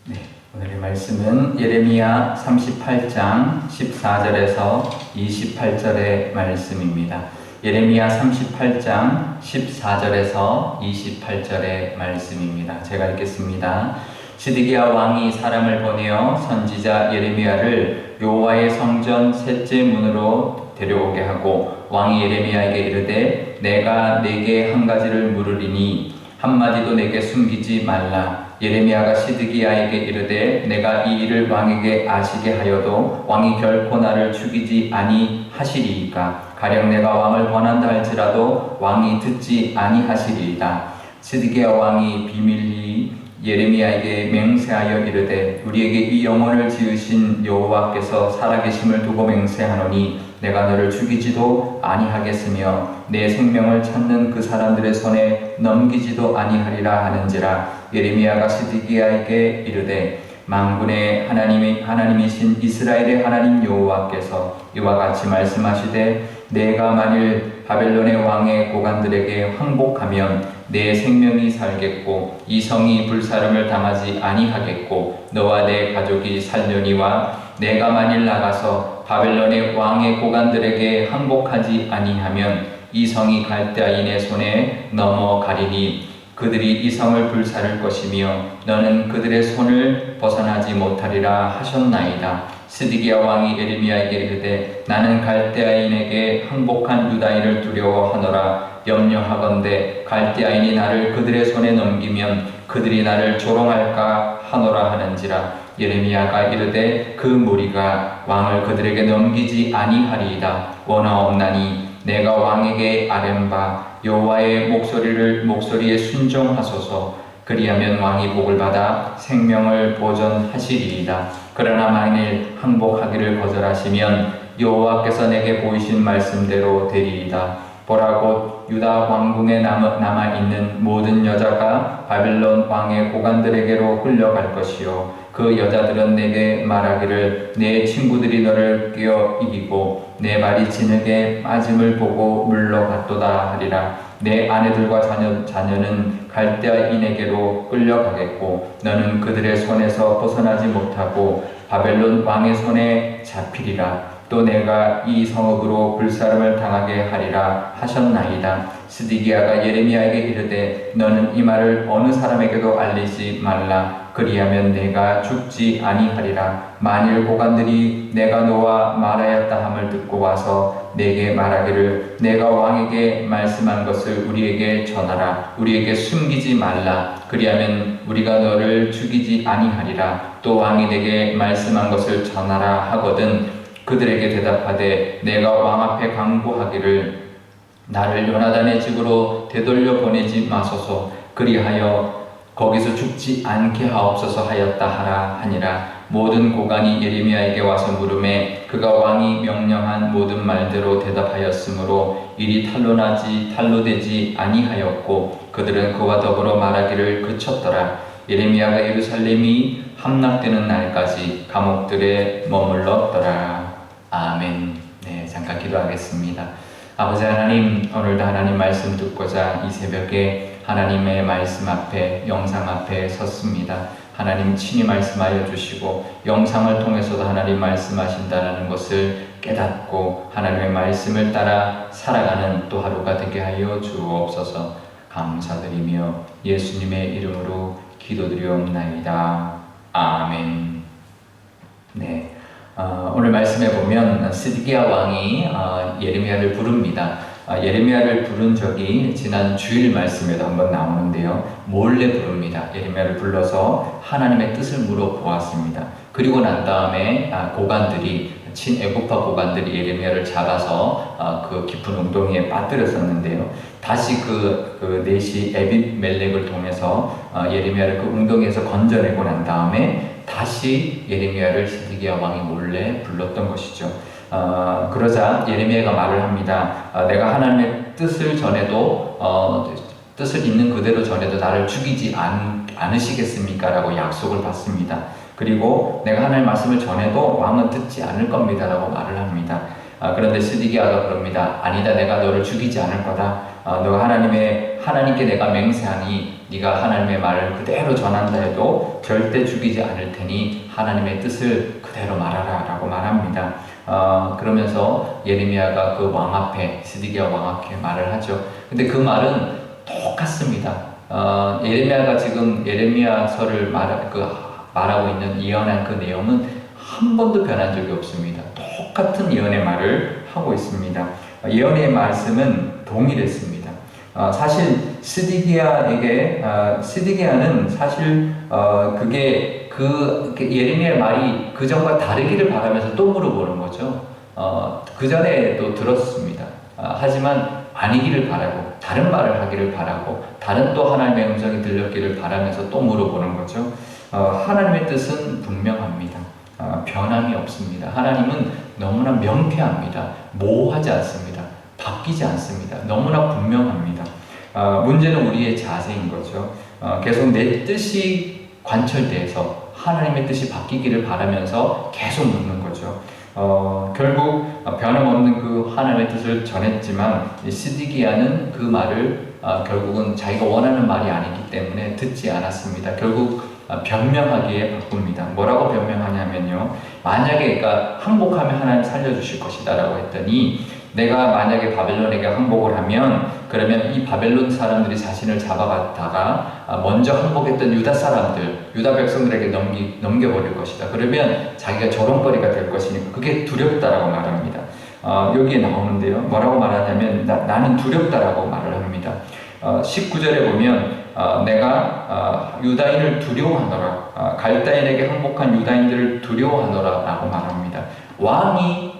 네, 오늘의 말씀은 예레미야 38장 14절에서 28절의 말씀입니다. 예레미야 38장 14절에서 28절의 말씀입니다. 제가 읽겠습니다. 시드기야 왕이 사람을 보내어 선지자 예레미야를 여호와의 성전 셋째 문으로 데려오게 하고 왕이 예레미야에게 이르되 내가 네게 한 가지를 물으리니 한마디도 내게 숨기지 말라. 예레미야가 시드기야에게 이르되 내가 이 일을 왕에게 아시게 하여도 왕이 결코 나를 죽이지 아니하시리이까. 가령 내가 왕을 권한다 할지라도 왕이 듣지 아니하시리이다. 시드기야 왕이 비밀리 예레미야에게 맹세하여 이르되 우리에게 이 영혼을 지으신 여호와께서 살아계심을 두고 맹세하노니 내가 너를 죽이지도 아니하겠으며 내 생명을 찾는 그 사람들의 손에 넘기지도 아니하리라 하는지라. 예레미야가 시드기야에게 이르되 만군의 하나님이신 이스라엘의 하나님 여호와께서 이와 같이 말씀하시되 내가 만일 바벨론의 왕의 고관들에게 항복하면 내 생명이 살겠고 이 성이 불사름을 당하지 아니하겠고 너와 내 가족이 살려니와 내가 만일 나가서 바벨론의 왕의 고관들에게 항복하지 아니하면 이 성이 갈대아인의 손에 넘어가리니 그들이 이 성을 불사를 것이며 너는 그들의 손을 벗어나지 못하리라 하셨나이다. 시드기야 왕이 예레미야에게 이르되 나는 갈대아인에게 항복한 유다인을 두려워하노라. 염려하건대 갈대아인이 나를 그들의 손에 넘기면 그들이 나를 조롱할까 하노라 하는지라. 예레미야가 이르되 그 무리가 왕을 그들에게 넘기지 아니하리이다. 원하옵나니 내가 왕에게 아뢰는 바 여호와의 목소리에 순종하소서. 그리하면 왕이 복을 받아 생명을 보존하시리이다. 그러나 만일 항복하기를 거절하시면 여호와께서 내게 보이신 말씀대로 되리이다. 보라 곧 유다 왕궁에 남아있는 모든 여자가 바벨론 왕의 고관들에게로 끌려갈 것이요 그 여자들은 내게 말하기를 내 친구들이 너를 꿰어 이기고 내 말이 진흙에 빠짐을 보고 물러갔도다 하리라. 내 아내들과 자녀는 갈대아인에게로 끌려가겠고 너는 그들의 손에서 벗어나지 못하고 바벨론 왕의 손에 잡히리라. 또 내가 이 성읍으로 불사름을 당하게 하리라 하셨나이다. 시드기야가 예레미야에게 이르되 너는 이 말을 어느 사람에게도 알리지 말라. 그리하면 내가 죽지 아니하리라. 만일 고관들이 내가 너와 말하였다 함을 듣고 와서 내게 말하기를 내가 왕에게 말씀한 것을 우리에게 전하라. 우리에게 숨기지 말라. 그리하면 우리가 너를 죽이지 아니하리라. 또 왕이 내게 말씀한 것을 전하라 하거든 그들에게 대답하되 내가 왕 앞에 강구하기를 나를 요나단의 집으로 되돌려 보내지 마소서. 그리하여 거기서 죽지 않게 하옵소서 하였다 하라 하니라. 모든 고관이 예레미야에게 와서 물으매 그가 왕이 명령한 모든 말대로 대답하였으므로 일이 탄로되지 아니하였고 그들은 그와 더불어 말하기를 그쳤더라. 예레미야가 예루살렘이 함락되는 날까지 감옥들에 머물렀더라. 아멘. 네, 잠깐 기도하겠습니다. 아버지 하나님, 오늘도 하나님 말씀 듣고자 이 새벽에 하나님의 말씀 앞에, 영상 앞에 섰습니다. 하나님 친히 말씀하여 주시고 영상을 통해서도 하나님 말씀하신다는 것을 깨닫고 하나님의 말씀을 따라 살아가는 또 하루가 되게 하여 주옵소서. 감사드리며 예수님의 이름으로 기도드리옵나이다. 아멘. 네. 오늘 말씀에 보면 시드기야 왕이 예레미야를 부릅니다. 예레미야를 부른 적이 지난 주일 말씀에도 한번 나오는데요. 몰래 부릅니다. 예레미야를 불러서 하나님의 뜻을 물어보았습니다. 그리고 난 다음에 고관들이 친애국파 고관들이 예레미야를 잡아서 그 깊은 웅덩이에 빠뜨렸었는데요. 다시 그 넷이 에빗멜렉을 통해서 예레미야를 그 웅덩이에서 건져내고 난 다음에 다시 예레미야를 시드기야 왕이 몰래 불렀던 것이죠. 그러자 예레미야가 말을 합니다. 내가 하나님의 뜻을 전해도 뜻을 있는 그대로 전해도 나를 죽이지 않으시겠습니까? 라고 약속을 받습니다. 그리고 내가 하나님의 말씀을 전해도 왕은 듣지 않을 겁니다. 라고 말을 합니다. 그런데 시드기야가 그럽니다. 아니다, 내가 너를 죽이지 않을 거다. 너가 하나님께 내가 맹세하니 네가 하나님의 말을 그대로 전한다 해도 절대 죽이지 않을 테니 하나님의 뜻을 그대로 말하라 라고 말합니다. 그러면서 예레미야가 그 왕 앞에, 시드기야 왕 앞에 말을 하죠. 근데 그 말은 똑같습니다. 예레미야가 지금 예레미야서를 말하고 있는 예언한 그 내용은 한 번도 변한 적이 없습니다. 똑같은 예언의 말을 하고 있습니다. 예언의 말씀은 동일했습니다. 사실 시드기야는 사실 그게 예레미야의 말이 그 전과 다르기를 바라면서 또 물어보는 거죠. 그 전에도 들었습니다. 하지만 아니기를 바라고 다른 말을 하기를 바라고 다른 또 하나님의 음성이 들렸기를 바라면서 또 물어보는 거죠. 하나님의 뜻은 분명합니다. 변함이 없습니다. 하나님은 너무나 명쾌합니다. 모호하지 않습니다. 바뀌지 않습니다. 너무나 분명합니다. 문제는 우리의 자세인 거죠. 계속 내 뜻이 관철돼서 하나님의 뜻이 바뀌기를 바라면서 계속 묻는 거죠. 결국 변함없는 그 하나님의 뜻을 전했지만 시드기야는 그 말을 결국은 자기가 원하는 말이 아니기 때문에 듣지 않았습니다. 결국 변명하기에 바쁩니다. 뭐라고 변명하냐면요. 만약에 그러니까 항복하면 하나님 살려주실 것이다 라고 했더니 내가 만약에 바벨론에게 항복을 하면 그러면 이 바벨론 사람들이 자신을 잡아갔다가 먼저 항복했던 유다 사람들, 유다 백성들에게 넘겨버릴 것이다. 그러면 자기가 조롱거리가 될 것이니까 그게 두렵다라고 말합니다. 여기에 나오는데요. 뭐라고 말하냐면 나는 두렵다라고 말을 합니다. 19절에 보면 내가 유다인을 두려워하노라. 갈다인에게 항복한 유다인들을 두려워하노라 라고 말합니다. 왕이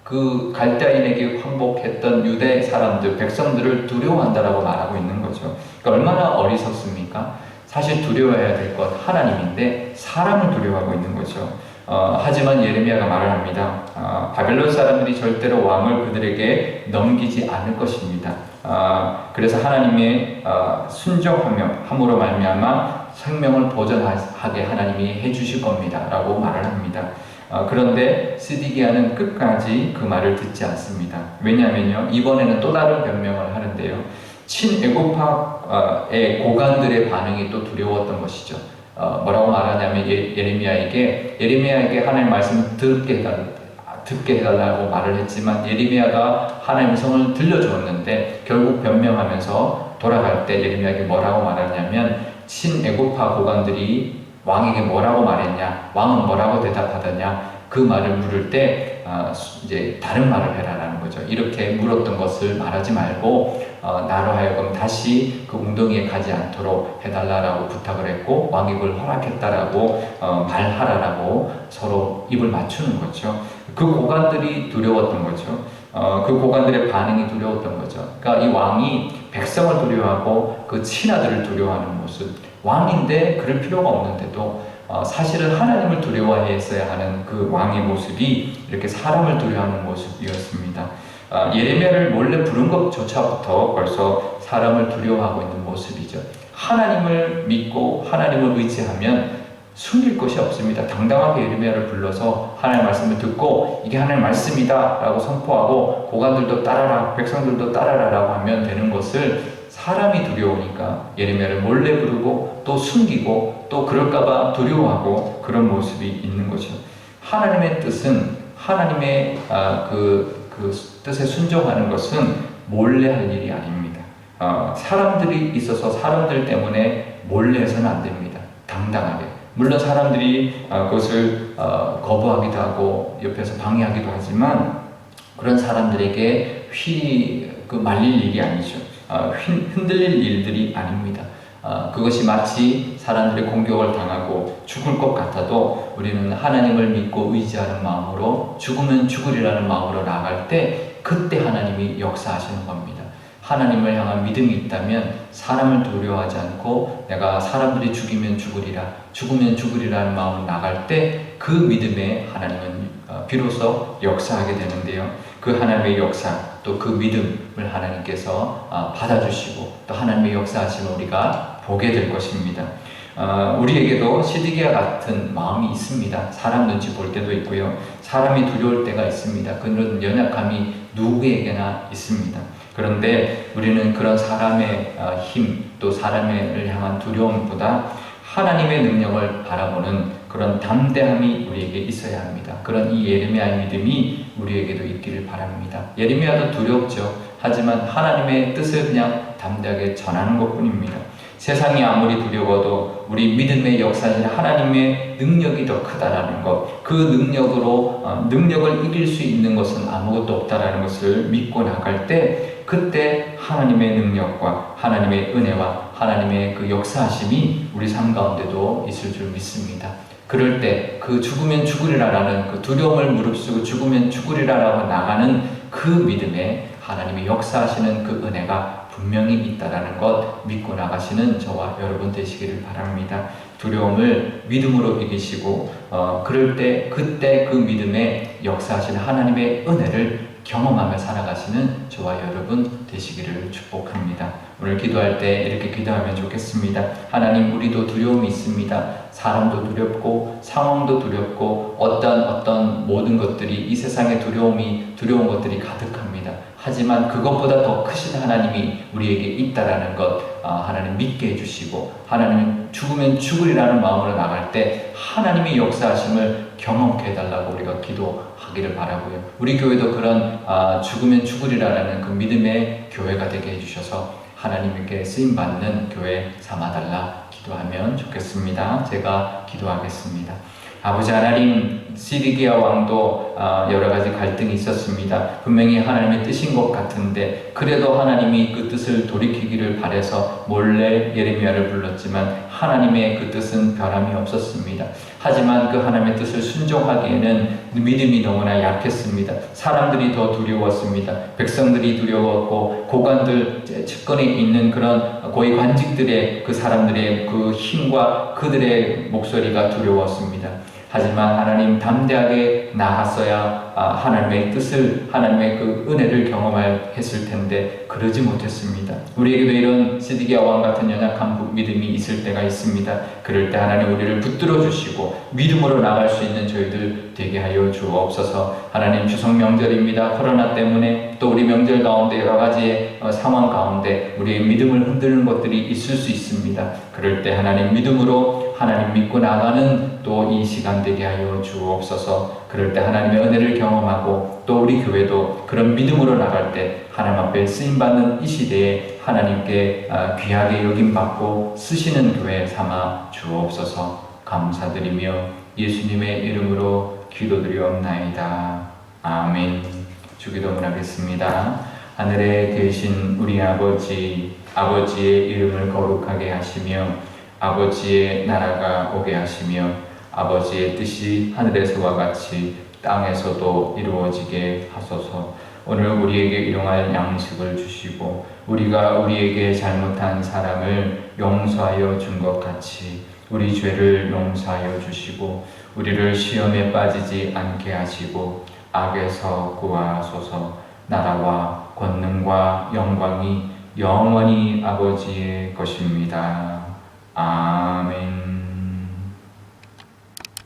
그 갈대아인에게 항복했던 유대 사람들, 백성들을 두려워한다라고 말하고 있는 거죠. 그러니까 얼마나 어리석습니까? 사실 두려워해야 될 것 하나님인데 사람을 두려워하고 있는 거죠. 하지만 예레미야가 말을 합니다. 바벨론 사람들이 절대로 왕을 그들에게 넘기지 않을 것입니다. 그래서 하나님의 순종함으로 말미암아 생명을 보존하게 하나님이 해주실 겁니다. 라고 말을 합니다. 그런데 시드기야는 끝까지 그 말을 듣지 않습니다. 왜냐하면요, 이번에는 또 다른 변명을 하는데요. 친애굽파의 고관들의 반응이 또 두려웠던 것이죠. 뭐라고 말하냐면 예레미야에게 하나님의 말씀을 듣게 해달라고 말을 했지만 예레미야가 하나님의 성을 들려주었는데 결국 변명하면서 돌아갈 때 예레미야에게 뭐라고 말하냐면 친애굽파 고관들이 왕에게 뭐라고 말했냐, 왕은 뭐라고 대답하더냐, 그 말을 물을 때 이제 다른 말을 해라라는 거죠. 이렇게 물었던 것을 말하지 말고 나로 하여금 다시 그 웅덩이에 가지 않도록 해달라라고 부탁을 했고 왕이 그걸 허락했다라고 말하라라고 서로 입을 맞추는 거죠. 그 고관들이 두려웠던 거죠. 그 고관들의 반응이 두려웠던 거죠. 그러니까 이 왕이 백성을 두려워하고 그 친아들을 두려워하는 모습, 왕인데 그럴 필요가 없는데도 사실은 하나님을 두려워했어야 하는 그 왕의 모습이 이렇게 사람을 두려워하는 모습이었습니다. 예레미야를 몰래 부른 것조차부터 벌써 사람을 두려워하고 있는 모습이죠. 하나님을 믿고 하나님을 의지하면 숨길 것이 없습니다. 당당하게 예레미야를 불러서 하나님의 말씀을 듣고 이게 하나님의 말씀이다 라고 선포하고 고관들도 따라라, 백성들도 따라라 라고 하면 되는 것을 사람이 두려우니까 예레미야를 몰래 부르고 또 숨기고 또 그럴까봐 두려워하고 그런 모습이 있는 거죠. 하나님의 뜻은 하나님의 그 뜻에 순종하는 것은 몰래 할 일이 아닙니다. 사람들이 있어서 사람들 때문에 몰래 해서는 안 됩니다. 당당하게. 물론 사람들이 그것을 거부하기도 하고 옆에서 방해하기도 하지만 그런 사람들에게 말릴 일이 아니죠. 흔들릴 일들이 아닙니다. 그것이 마치 사람들의 공격을 당하고 죽을 것 같아도 우리는 하나님을 믿고 의지하는 마음으로 죽으면 죽으리라는 마음으로 나아갈 때 그때 하나님이 역사하시는 겁니다. 하나님을 향한 믿음이 있다면 사람을 두려워하지 않고 내가 사람들이 죽으면 죽으리라는 마음으로 나갈 때 그 믿음에 하나님은 비로소 역사하게 되는데요. 그 하나님의 역사 또 그 믿음을 하나님께서 받아주시고 또 하나님의 역사하심을 우리가 보게 될 것입니다. 우리에게도 시드기야 같은 마음이 있습니다. 사람 눈치 볼 때도 있고요. 사람이 두려울 때가 있습니다. 그런 연약함이 누구에게나 있습니다. 그런데 우리는 그런 사람의 힘, 또 사람을 향한 두려움보다 하나님의 능력을 바라보는 그런 담대함이 우리에게 있어야 합니다. 그런 이 예레미야의 믿음이 우리에게도 있기를 바랍니다. 예레미야도 두렵죠. 하지만 하나님의 뜻을 그냥 담대하게 전하는 것뿐입니다. 세상이 아무리 두려워도 우리 믿음의 역사인 하나님의 능력이 더 크다라는 것, 그 능력을 이길 수 있는 것은 아무것도 없다라는 것을 믿고 나갈 때, 그때 하나님의 능력과 하나님의 은혜와 하나님의 그 역사하심이 우리 삶 가운데도 있을 줄 믿습니다. 그럴 때 그 죽으면 죽으리라라는 그 두려움을 무릅쓰고 죽으면 죽으리라라고 나가는 그 믿음에 하나님의 역사하시는 그 은혜가 분명히 있다라는 것 믿고 나가시는 저와 여러분 되시기를 바랍니다. 두려움을 믿음으로 이기시고 그럴 때 그때 그 믿음에 역사하시는 하나님의 은혜를 경험하며 살아가시는 저와 여러분 되시기를 축복합니다. 오늘 기도할 때 이렇게 기도하면 좋겠습니다. 하나님, 우리도 두려움이 있습니다. 사람도 두렵고 상황도 두렵고 어떤 모든 것들이 이 세상에 두려운 것들이 가득합니다. 하지만 그것보다 더 크신 하나님이 우리에게 있다라는 것 하나님 믿게 해주시고, 하나님 죽으면 죽으리라는 마음으로 나갈 때 하나님의 역사하심을 경험케 해달라고 우리가 기도하기를 바라고요. 우리 교회도 그런 죽으면 죽으리라는 그 믿음의 교회가 되게 해주셔서 하나님께 쓰임받는 교회 삼아달라 기도하면 좋겠습니다. 제가 기도하겠습니다. 아버지 하나님, 시드기야 왕도 여러 가지 갈등이 있었습니다. 분명히 하나님의 뜻인 것 같은데 그래도 하나님이 그 뜻을 돌이키기를 바라서 몰래 예레미야를 불렀지만 하나님의 그 뜻은 변함이 없었습니다. 하지만 그 하나님의 뜻을 순종하기에는 믿음이 너무나 약했습니다. 사람들이 더 두려웠습니다. 백성들이 두려웠고 고관들 측근에 있는 그런 고위 관직들의 그 사람들의 그 힘과 그들의 목소리가 두려웠습니다. 하지만 하나님 담대하게 나갔어야 하나님의 뜻을, 하나님의 그 은혜를 경험했을 텐데 그러지 못했습니다. 우리에게도 이런 시드기야 왕 같은 연약한 믿음이 있을 때가 있습니다. 그럴 때 하나님 우리를 붙들어 주시고 믿음으로 나갈 수 있는 저희들 되게 하여 주옵소서. 하나님, 추석 명절입니다. 코로나 때문에 또 우리 명절 가운데 여러 가지의 상황 가운데 우리의 믿음을 흔드는 것들이 있을 수 있습니다. 그럴 때 하나님 믿음으로 하나님 믿고 나가는 또 이 시간 되게 하여 주옵소서. 그럴 때 하나님의 은혜를 경험하고 또 우리 교회도 그런 믿음으로 나갈 때 하나님 앞에 쓰임받는 이 시대에 하나님께 귀하게 여김받고 쓰시는 교회 삼아 주옵소서. 감사드리며 예수님의 이름으로 기도드리옵나이다. 아멘. 주기도문 하겠습니다. 하늘에 계신 우리 아버지, 아버지의 이름을 거룩하게 하시며 아버지의 나라가 오게 하시며 아버지의 뜻이 하늘에서와 같이 땅에서도 이루어지게 하소서. 오늘 우리에게 일용할 양식을 주시고 우리가 우리에게 잘못한 사람을 용서하여 준 것 같이 우리 죄를 용서하여 주시고 우리를 시험에 빠지지 않게 하시고 악에서 구하소서. 나라와 권능과 영광이 영원히 아버지의 것입니다. 아멘.